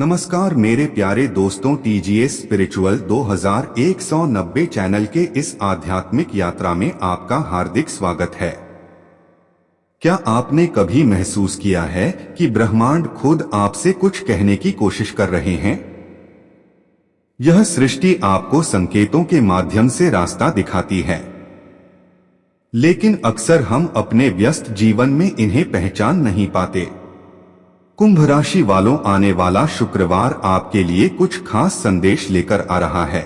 नमस्कार मेरे प्यारे दोस्तों, टीजीएस स्पिरिचुअल 2190 चैनल के इस आध्यात्मिक यात्रा में आपका हार्दिक स्वागत है। क्या आपने कभी महसूस किया है कि ब्रह्मांड खुद आपसे कुछ कहने की कोशिश कर रहे हैं? यह सृष्टि आपको संकेतों के माध्यम से रास्ता दिखाती है, लेकिन अक्सर हम अपने व्यस्त जीवन में इन्हें पहचान नहीं पाते। कुंभ राशि वालों, आने वाला शुक्रवार आपके लिए कुछ खास संदेश लेकर आ रहा है।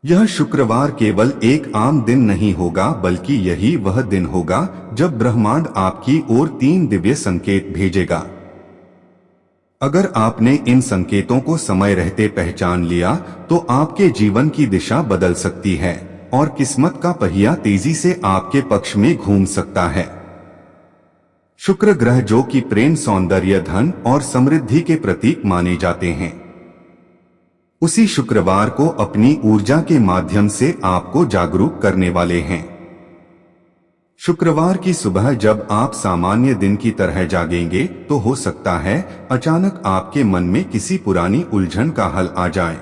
यह शुक्रवार केवल एक आम दिन नहीं होगा, बल्कि यही वह दिन होगा जब ब्रह्मांड आपकी ओर 3 दिव्य संकेत भेजेगा। अगर आपने इन संकेतों को समय रहते पहचान लिया तो आपके जीवन की दिशा बदल सकती है और किस्मत का पहिया तेजी से आपके पक्ष में घूम सकता है। शुक्र ग्रह, जो कि प्रेम, सौंदर्य, धन और समृद्धि के प्रतीक माने जाते हैं, उसी शुक्रवार को अपनी ऊर्जा के माध्यम से आपको जागरूक करने वाले हैं। शुक्रवार की सुबह जब आप सामान्य दिन की तरह जागेंगे तो हो सकता है अचानक आपके मन में किसी पुरानी उलझन का हल आ जाए।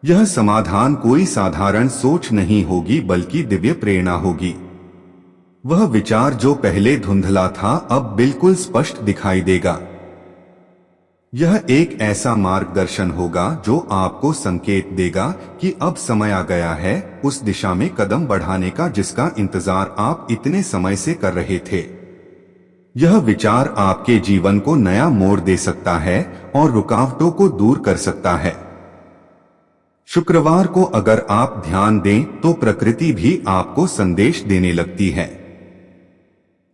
यह समाधान कोई साधारण सोच नहीं होगी, बल्कि दिव्य प्रेरणा होगी। वह विचार जो पहले धुंधला था अब बिल्कुल स्पष्ट दिखाई देगा। यह एक ऐसा मार्गदर्शन होगा जो आपको संकेत देगा कि अब समय आ गया है उस दिशा में कदम बढ़ाने का जिसका इंतजार आप इतने समय से कर रहे थे। यह विचार आपके जीवन को नया मोड़ दे सकता है और रुकावटों को दूर कर सकता है। शुक्रवार को अगर आप ध्यान दें तो प्रकृति भी आपको संदेश देने लगती है।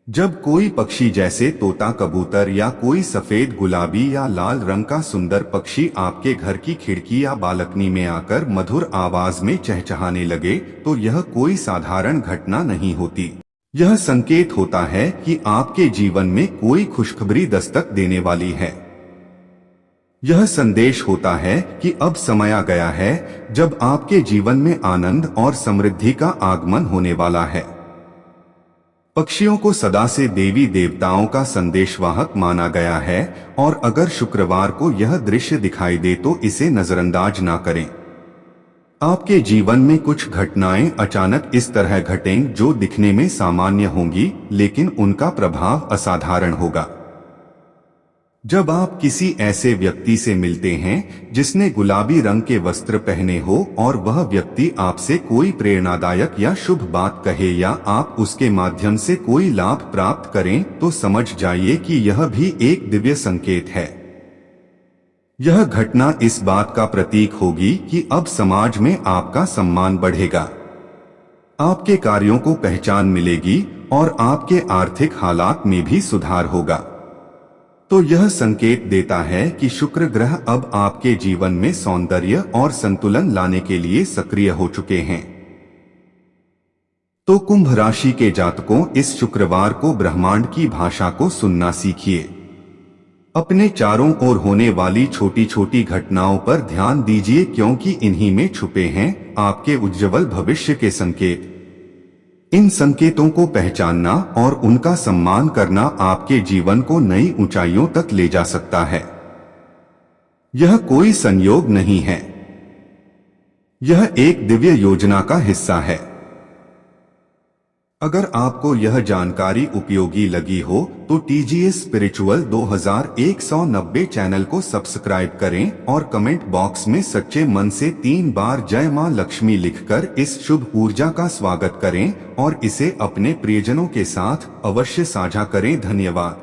जब कोई पक्षी जैसे तोता, कबूतर या कोई सफेद, गुलाबी या लाल रंग का सुंदर पक्षी आपके घर की खिड़की या बालकनी में आकर मधुर आवाज में चहचहाने लगे तो यह कोई साधारण घटना नहीं होती। यह संकेत होता है कि आपके जीवन में कोई खुशखबरी दस्तक देने वाली है। यह संदेश होता है कि अब समय आ गया है जब आपके जीवन में आनंद और समृद्धि का आगमन होने वाला है। पक्षियों को सदा से देवी देवताओं का संदेशवाहक माना गया है और अगर शुक्रवार को यह दृश्य दिखाई दे तो इसे नजरअंदाज ना करें। आपके जीवन में कुछ घटनाएं अचानक इस तरह घटें जो दिखने में सामान्य होंगी, लेकिन उनका प्रभाव असाधारण होगा। जब आप किसी ऐसे व्यक्ति से मिलते हैं जिसने गुलाबी रंग के वस्त्र पहने हो और वह व्यक्ति आपसे कोई प्रेरणादायक या शुभ बात कहे या आप उसके माध्यम से कोई लाभ प्राप्त करें तो समझ जाइए कि यह भी एक दिव्य संकेत है। यह घटना इस बात का प्रतीक होगी कि अब समाज में आपका सम्मान बढ़ेगा, आपके कार्यों को पहचान मिलेगी और आपके आर्थिक हालात में भी सुधार होगा। तो यह संकेत देता है कि शुक्र ग्रह अब आपके जीवन में सौंदर्य और संतुलन लाने के लिए सक्रिय हो चुके हैं। तो कुंभ राशि के जातकों, इस शुक्रवार को ब्रह्मांड की भाषा को सुनना सीखिए। अपने चारों ओर होने वाली छोटी छोटी घटनाओं पर ध्यान दीजिए, क्योंकि इन्हीं में छुपे हैं आपके उज्जवल भविष्य के संकेत। इन संकेतों को पहचानना और उनका सम्मान करना आपके जीवन को नई ऊंचाइयों तक ले जा सकता है। यह कोई संयोग नहीं है, यह एक दिव्य योजना का हिस्सा है। अगर आपको यह जानकारी उपयोगी लगी हो तो टीजीएस स्पिरिचुअल 2190 चैनल को सब्सक्राइब करें और कमेंट बॉक्स में सच्चे मन से 3 बार जय मां लक्ष्मी लिखकर इस शुभ ऊर्जा का स्वागत करें और इसे अपने प्रियजनों के साथ अवश्य साझा करें। धन्यवाद।